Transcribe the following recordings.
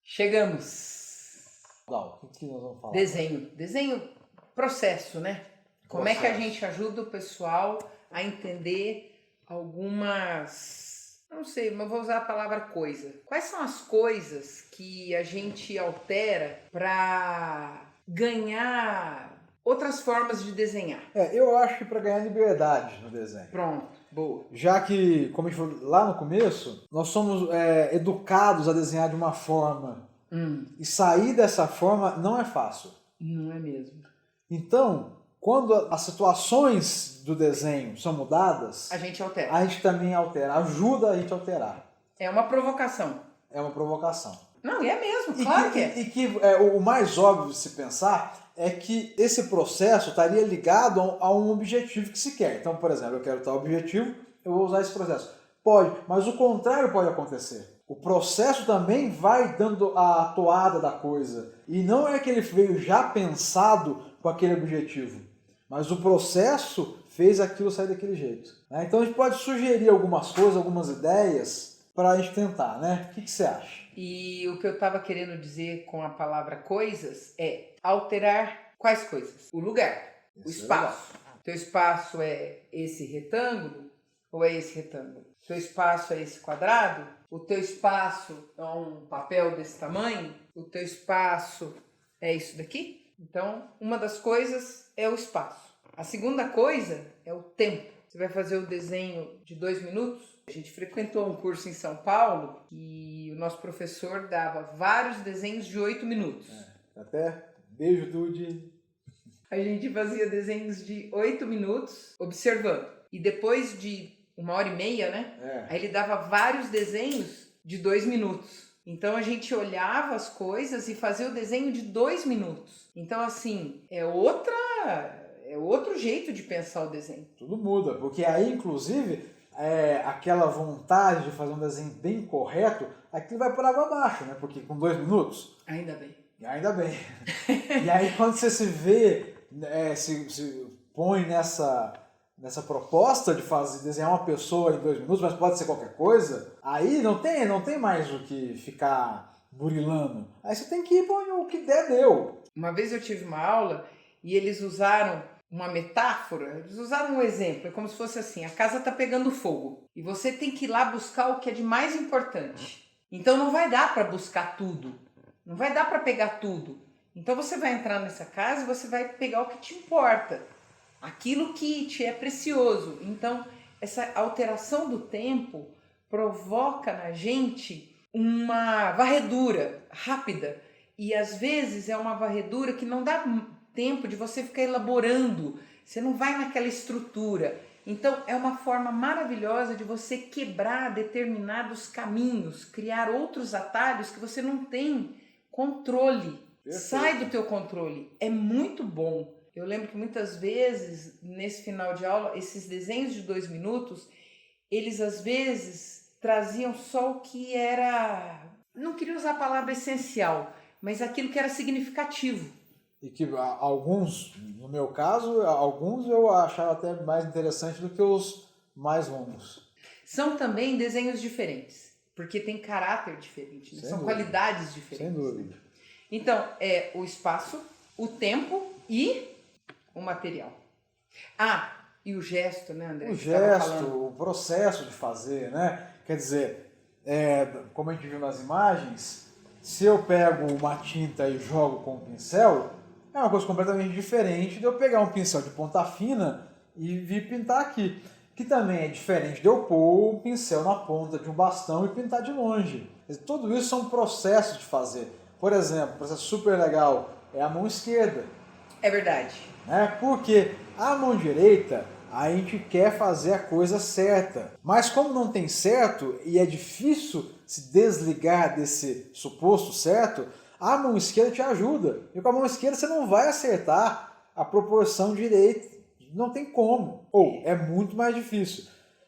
Chegamos. O que nós vamos falar? Desenho, processo, né? Como é que a gente ajuda o pessoal a entender algumas... Não sei, mas vou usar a palavra coisa. Quais são as coisas que a gente altera para ganhar outras formas de desenhar? Eu acho que para ganhar liberdade no desenho. Pronto, boa. Já que, como a gente falou lá no começo, nós somos educados a desenhar de uma forma. E sair dessa forma não é fácil. Não é mesmo. Então, quando as situações do desenho são mudadas, a gente altera. A gente também altera, ajuda a gente a alterar. É uma provocação. É uma provocação. Não, é mesmo, claro que é. E que o mais óbvio de se pensar é que esse processo estaria ligado a um objetivo que se quer. Então, por exemplo, eu quero tal objetivo, eu vou usar esse processo. Pode, mas o contrário pode acontecer. O processo também vai dando a toada da coisa. E não é que ele veio já pensado com aquele objetivo, mas o processo fez aquilo sair daquele jeito. Né? Então a gente pode sugerir algumas coisas, algumas ideias para a gente tentar, né? O que você acha? E o que eu estava querendo dizer com a palavra coisas é alterar quais coisas? O lugar, o espaço. Teu espaço é esse retângulo ou é esse retângulo? Teu espaço é esse quadrado? O teu espaço é um papel desse tamanho? O teu espaço é isso daqui? Então, uma das coisas é o espaço. A segunda coisa é o tempo. Você vai fazer o desenho de 2 minutos? A gente frequentou um curso em São Paulo e o nosso professor dava vários desenhos de 8 minutos. Até beijo, Dude. A gente fazia desenhos de 8 minutos observando. E depois de 1h30, né? Aí ele dava vários desenhos de 2 minutos. Então a gente olhava as coisas e fazia o desenho de 2 minutos. Então assim, é outro jeito de pensar o desenho. Tudo muda, porque aí inclusive aquela vontade de fazer um desenho bem correto, aquilo vai por água abaixo, né? Porque com 2 minutos... Ainda bem. Ainda bem. E aí quando você se vê, se põe nessa proposta de desenhar uma pessoa em 2 minutos, mas pode ser qualquer coisa, aí não tem mais o que ficar burilando. Aí você tem que ir para o que der, deu. Uma vez eu tive uma aula e eles usaram uma metáfora, eles usaram um exemplo, é como se fosse assim, a casa está pegando fogo e você tem que ir lá buscar o que é de mais importante. Então não vai dar para buscar tudo, não vai dar para pegar tudo. Então você vai entrar nessa casa e você vai pegar o que te importa. Aquilo que te é precioso. Então, essa alteração do tempo provoca na gente uma varredura rápida. E às vezes é uma varredura que não dá tempo de você ficar elaborando. Você não vai naquela estrutura. Então, é uma forma maravilhosa de você quebrar determinados caminhos, criar outros atalhos que você não tem controle. Perfeito. Sai do teu controle. É muito bom. Eu lembro que muitas vezes, nesse final de aula, esses desenhos de 2 minutos, eles às vezes traziam só o que era... Não queria usar a palavra essencial, mas aquilo que era significativo. E que alguns, no meu caso, alguns eu achava até mais interessante do que os mais longos. São também desenhos diferentes, porque tem caráter diferente, né? São qualidades diferentes. Sem dúvida. Então, é o espaço, o tempo e... o material. E o gesto, né, André? O gesto, o processo de fazer, né? Quer dizer, como a gente viu nas imagens, se eu pego uma tinta e jogo com um pincel, é uma coisa completamente diferente de eu pegar um pincel de ponta fina e vir pintar aqui. Que também é diferente de eu pôr um pincel na ponta de um bastão e pintar de longe. Tudo isso são processos de fazer. Por exemplo, um processo super legal é a mão esquerda. É verdade. Porque a mão direita, a gente quer fazer a coisa certa. Mas como não tem certo e é difícil se desligar desse suposto certo, a mão esquerda te ajuda. E com a mão esquerda você não vai acertar a proporção direita. Não tem como. Ou é muito mais difícil.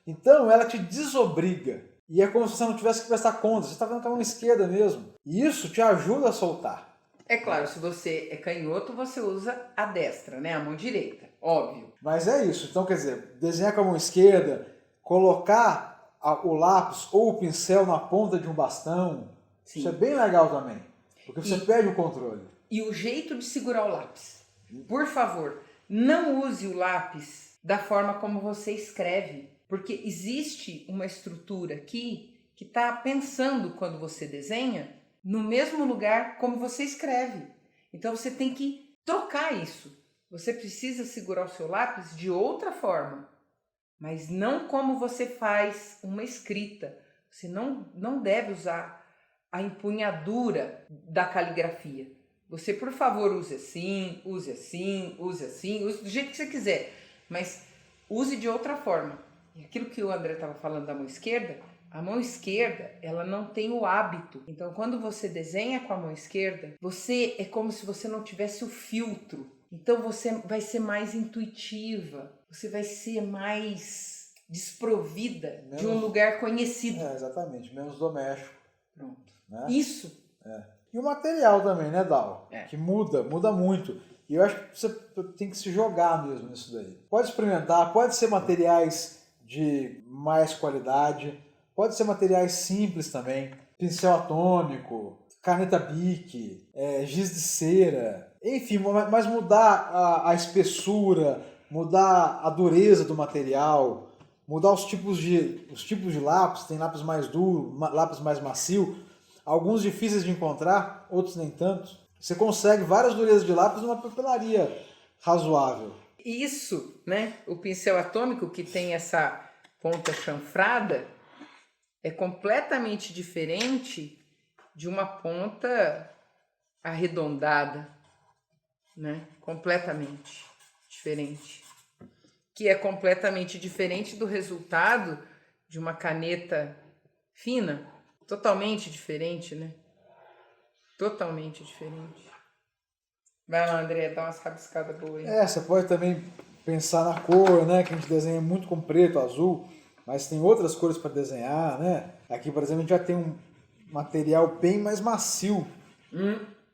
Então ela te desobriga. E é como se você não tivesse que prestar conta. Você está vendo com a mão esquerda mesmo. E isso te ajuda a soltar. É claro, se você é canhoto, você usa a destra, né? A mão direita, óbvio. Mas é isso. Então, quer dizer, desenhar com a mão esquerda, colocar o lápis ou o pincel na ponta de um bastão, Sim. Isso é bem legal também, porque você perde o controle. E o jeito de segurar o lápis. Por favor, não use o lápis da forma como você escreve, porque existe uma estrutura aqui que está pensando quando você desenha no mesmo lugar como você escreve. Então você tem que trocar isso. Você precisa segurar o seu lápis de outra forma, mas não como você faz uma escrita. Você não deve usar a empunhadura da caligrafia. Você, por favor, use assim, use assim, use assim, use do jeito que você quiser, mas use de outra forma. E aquilo que o André estava falando da mão esquerda, a mão esquerda, ela não tem o hábito. Então, quando você desenha com a mão esquerda, você é como se você não tivesse o filtro. Então, você vai ser mais intuitiva, você vai ser mais desprovida de um lugar conhecido. Exatamente, menos doméstico. Pronto. Né? Isso. E o material também, né, Dal? Que muda muito. E eu acho que você tem que se jogar mesmo nisso daí. Pode experimentar, pode ser materiais de mais qualidade, pode ser materiais simples também, pincel atômico, caneta Bic, giz de cera, enfim, mas mudar a espessura, mudar a dureza do material, mudar os tipos de lápis, tem lápis mais duro, lápis mais macio, alguns difíceis de encontrar, outros nem tanto. Você consegue várias durezas de lápis numa papelaria razoável. Isso, né? O pincel atômico, que tem essa ponta chanfrada, é completamente diferente de uma ponta arredondada, né? Completamente diferente. Que é completamente diferente do resultado de uma caneta fina. Totalmente diferente, né? Totalmente diferente. Vai lá, André, dá umas rabiscadas boas aí. Você pode também pensar na cor, né? Que a gente desenha muito com preto, azul, mas tem outras cores para desenhar, né? Aqui, por exemplo, a gente já tem um material bem mais macio.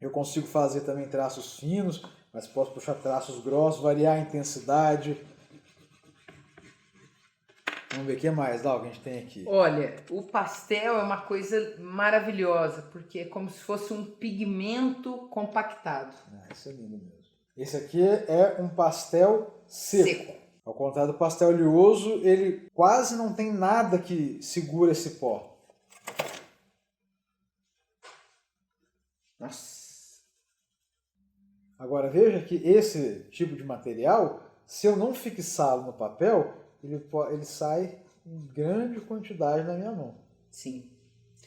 Eu consigo fazer também traços finos, mas posso puxar traços grossos, variar a intensidade. Vamos ver o que mais, Dal, que a gente tem aqui. Olha, o pastel é uma coisa maravilhosa, porque é como se fosse um pigmento compactado. Isso é lindo mesmo. Esse aqui é um pastel seco. Ao contrário do pastel oleoso, ele quase não tem nada que segura esse pó. Nossa. Agora veja que esse tipo de material, se eu não fixá-lo no papel, ele sai em grande quantidade na minha mão. Sim.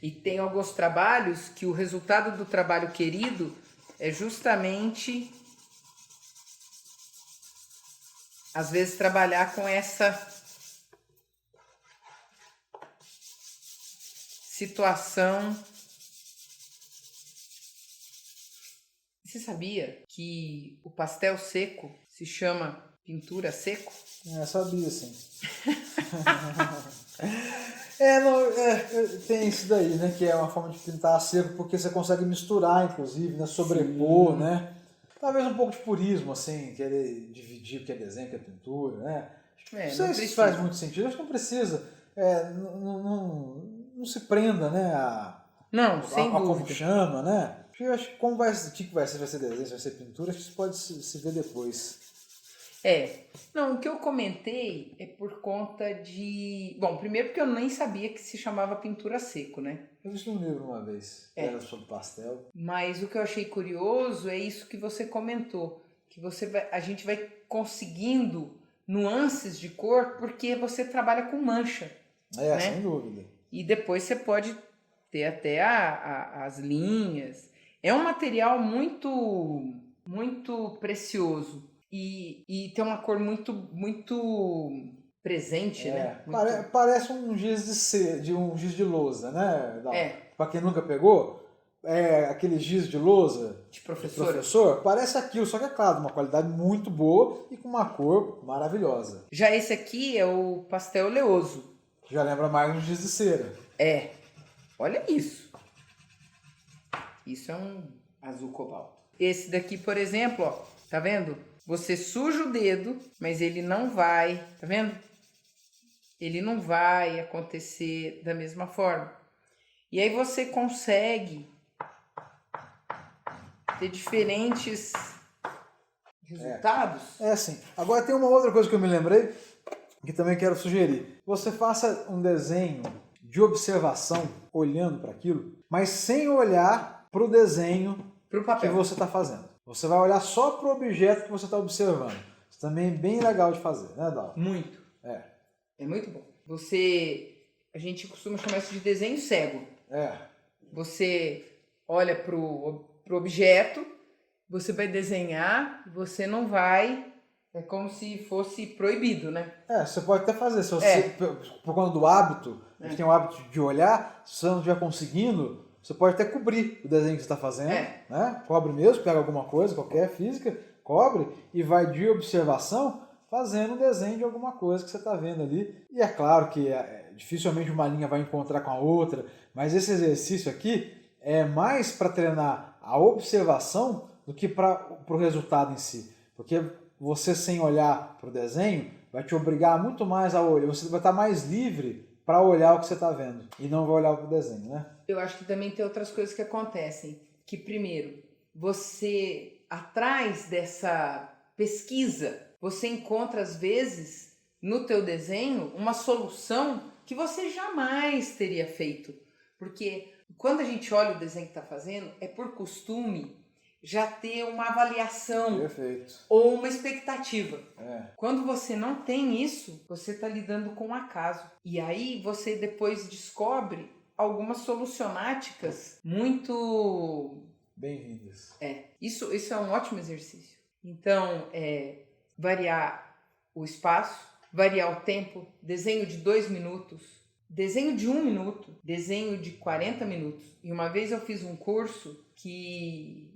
E tem alguns trabalhos que o resultado do trabalho querido é justamente, às vezes, trabalhar com essa situação. Você sabia que o pastel seco se chama pintura seco? Sabia sim. Tem isso daí, né? Que é uma forma de pintar a seco, porque você consegue misturar, inclusive, né? Sobrepor, né? Talvez um pouco de purismo, assim, querer dividir o que é desenho, o que é pintura, né? Não sei se isso faz muito sentido, acho que não precisa. Não se prenda, né? Não, sem dúvida. Como chama, né? Eu acho que como vai ser desenho, se vai ser pintura, acho que isso pode se ver depois. Não, o que eu comentei é por conta de... Bom, primeiro porque eu nem sabia que se chamava pintura seco, né? Eu vi um livro uma vez, era sobre pastel. Mas o que eu achei curioso é isso que você comentou, que a gente vai conseguindo nuances de cor porque você trabalha com mancha. Né? Sem dúvida. E depois você pode ter até as linhas. É um material muito, muito precioso. E tem uma cor muito presente, né? Parece um giz um giz de lousa, né? Pra quem nunca pegou, aquele giz de lousa de professor, parece aquilo, só que é claro, uma qualidade muito boa e com uma cor maravilhosa. Já esse aqui é o pastel oleoso. Já lembra mais um giz de cera. Olha isso. Isso é um azul cobalto. Esse daqui, por exemplo, ó, tá vendo? Você suja o dedo, mas ele não vai, tá vendo? Ele não vai acontecer da mesma forma. E aí você consegue ter diferentes resultados. É assim. Agora tem uma outra coisa que eu me lembrei, que também quero sugerir. Você faça um desenho de observação, olhando para aquilo, mas sem olhar para o desenho Pro que papel. você está fazendo. Você vai olhar só para o objeto que você está observando. Isso também é bem legal de fazer, né, Dal? Muito. É. É muito bom. A gente costuma chamar isso de desenho cego. É. Você olha pro objeto, você vai desenhar, você não vai... É como se fosse proibido, né? Você pode até fazer. Se você, por conta do hábito, a gente tem o hábito de olhar, se você não estiver conseguindo, você pode até cobrir o desenho que você está fazendo. Né? Cobre mesmo, pega alguma coisa, qualquer física, cobre e vai de observação fazendo um desenho de alguma coisa que você está vendo ali. E é claro que dificilmente uma linha vai encontrar com a outra, mas esse exercício aqui é mais para treinar a observação do que para o resultado em si. Porque você, sem olhar para o desenho, vai te obrigar muito mais a olhar. Você vai estar mais livre para olhar o que você está vendo e não vai olhar para o desenho, né? Eu acho que também tem outras coisas que acontecem. Que primeiro, você, atrás dessa pesquisa, você encontra às vezes no teu desenho uma solução que você jamais teria feito. Porque quando a gente olha o desenho que está fazendo, é por costume já ter uma avaliação. Perfeito. Ou uma expectativa. Quando você não tem isso, você está lidando com um acaso. E aí você depois descobre algumas solucionáticas muito... Bem-vindas. Isso é um ótimo exercício. Então, variar o espaço, variar o tempo, desenho de 2 minutos, desenho de 1 minuto, desenho de 40 minutos. E uma vez eu fiz um curso que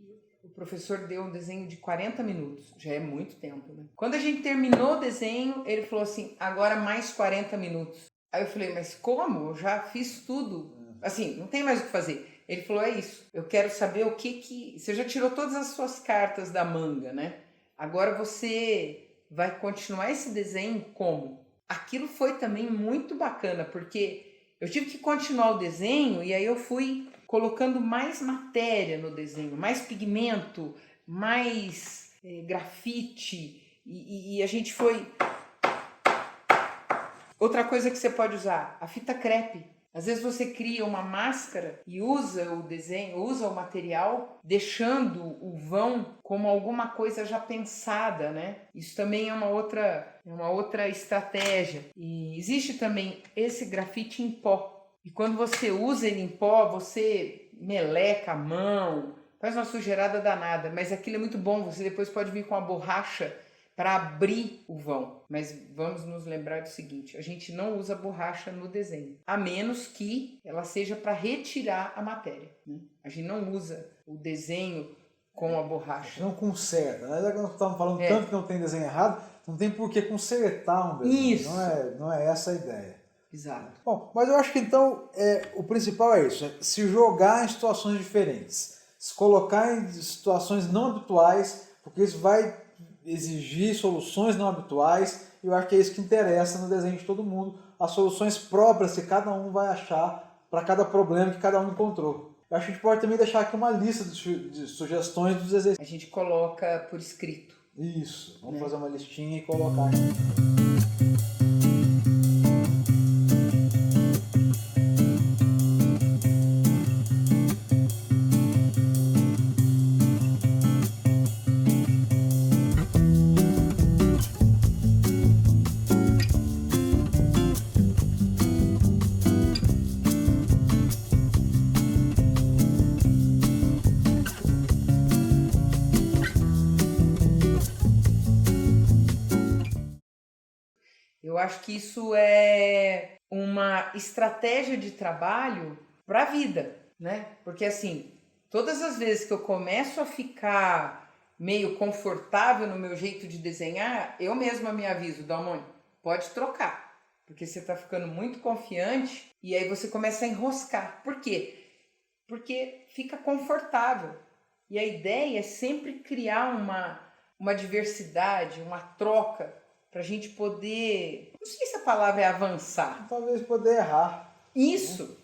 o professor deu um desenho de 40 minutos. Já é muito tempo, né? Quando a gente terminou o desenho, ele falou assim, agora mais 40 minutos. Aí eu falei, mas como? Eu já fiz tudo. Assim, não tem mais o que fazer. Ele falou, é isso. Eu quero saber o que... Você já tirou todas as suas cartas da manga, né? Agora você vai continuar esse desenho como? Aquilo foi também muito bacana, porque eu tive que continuar o desenho e aí eu fui colocando mais matéria no desenho, mais pigmento, mais grafite e a gente foi... Outra coisa que você pode usar, a fita crepe. Às vezes você cria uma máscara e usa o desenho, usa o material, deixando o vão como alguma coisa já pensada, né? Isso também é uma outra estratégia. E existe também esse grafite em pó. E quando você usa ele em pó, você meleca a mão, faz uma sujeirada danada, mas aquilo é muito bom. Você depois pode vir com a borracha para abrir o vão. Mas vamos nos lembrar do seguinte, a gente não usa borracha no desenho, a menos que ela seja para retirar a matéria, né? A gente não usa o desenho com a borracha. Não conserta, né? Já que nós estamos falando tanto que não tem desenho errado, não tem por que consertar um desenho. Isso. Não é essa a ideia. Exato. Bom, mas eu acho que então o principal é isso, se jogar em situações diferentes, se colocar em situações não habituais, porque isso vai exigir soluções não habituais, e eu acho que é isso que interessa no desenho de todo mundo, as soluções próprias que cada um vai achar para cada problema que cada um encontrou. Eu acho que a gente pode também deixar aqui uma lista de sugestões dos exercícios. A gente coloca por escrito. Isso, vamos fazer uma listinha e colocar aqui. Eu acho que isso é uma estratégia de trabalho para a vida, né? Porque assim, todas as vezes que eu começo a ficar meio confortável no meu jeito de desenhar, eu mesma me aviso, Dalmone, pode trocar, porque você está ficando muito confiante e aí você começa a enroscar. Por quê? Porque fica confortável. E a ideia é sempre criar uma diversidade, uma troca, para a gente poder, não sei se a palavra é avançar. Talvez poder errar. Isso.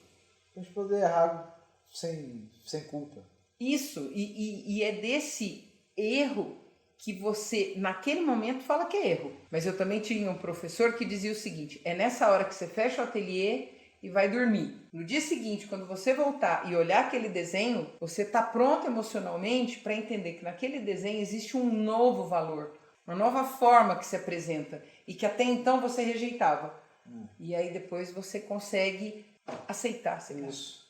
Pra gente poder errar sem culpa. Isso, e é desse erro que você, naquele momento, fala que é erro. Mas eu também tinha um professor que dizia o seguinte, é nessa hora que você fecha o ateliê e vai dormir. No dia seguinte, quando você voltar e olhar aquele desenho, você está pronto emocionalmente para entender que naquele desenho existe um novo valor, uma nova forma que se apresenta e que até então você rejeitava. E aí depois você consegue aceitar. Isso,